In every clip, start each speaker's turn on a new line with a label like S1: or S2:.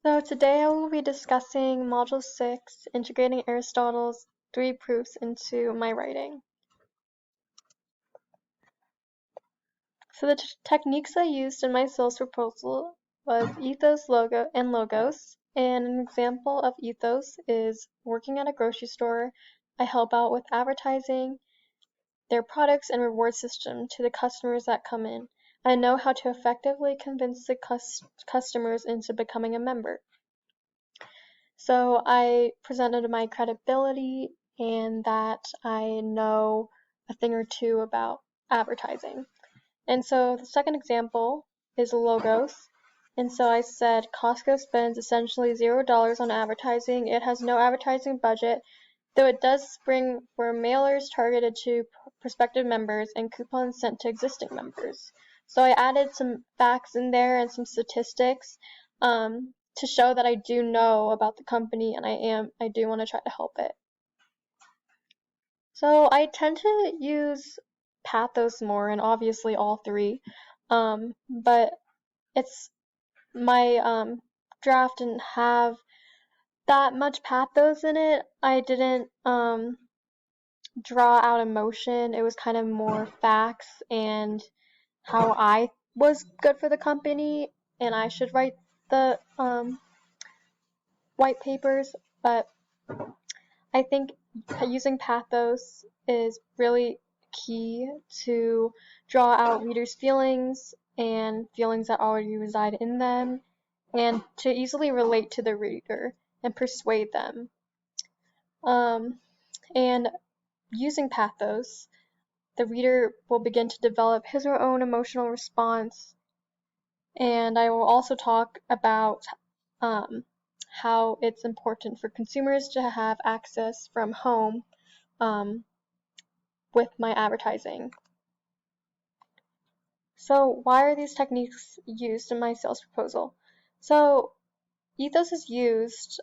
S1: So today I will be discussing Module 6, integrating Aristotle's 3 proofs into my writing. So the techniques I used in my sales proposal was ethos, logo, and logos. And an example of ethos is working at a grocery store. I help out with advertising their products and reward system to the customers that come in. I know how to effectively convince the customers into becoming a member. So I presented my credibility and that I know a thing or two about advertising. And so the second example is logos. And so I said Costco spends essentially $0 on advertising. It has no advertising budget, though it does spring for mailers targeted to prospective members and coupons sent to existing members. So I added some facts in there and some statistics to show that I do know about the company and I do want to try to help it. So I tend to use pathos more, and obviously all three, but it's my draft didn't have that much pathos in it. I didn't draw out emotion. It was kind of more facts and how I was good for the company, and I should write the white papers, but I think using pathos is really key to draw out readers' feelings and feelings that already reside in them, and to easily relate to the reader and persuade them. And using pathos, the reader will begin to develop his or her own emotional response. And I will also talk about how it's important for consumers to have access from home with my advertising. So why are these techniques used in my sales proposal? So ethos is used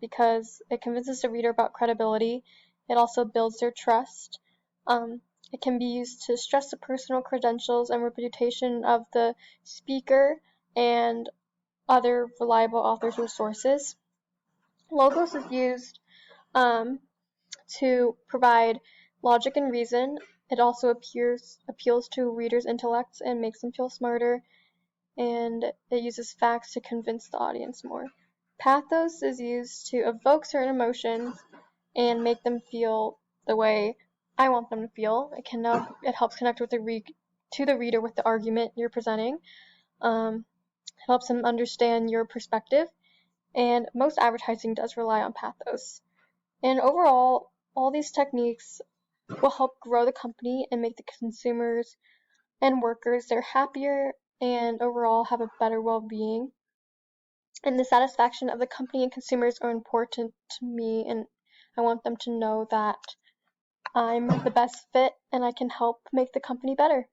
S1: because it convinces the reader about credibility. It also builds their trust. It can be used to stress the personal credentials and reputation of the speaker and other reliable authors or sources. Logos is used to provide logic and reason. It also appeals to readers' intellects and makes them feel smarter, and it uses facts to convince the audience more. Pathos is used to evoke certain emotions and make them feel the way I want them to feel. It helps connect with the reader with the argument you're presenting. Helps them understand your perspective, and most advertising does rely on pathos. And overall, all these techniques will help grow the company and make the consumers and workers they're happier and overall have a better well-being. And the satisfaction of the company and consumers are important to me, and I want them to know that I'm the best fit and I can help make the company better.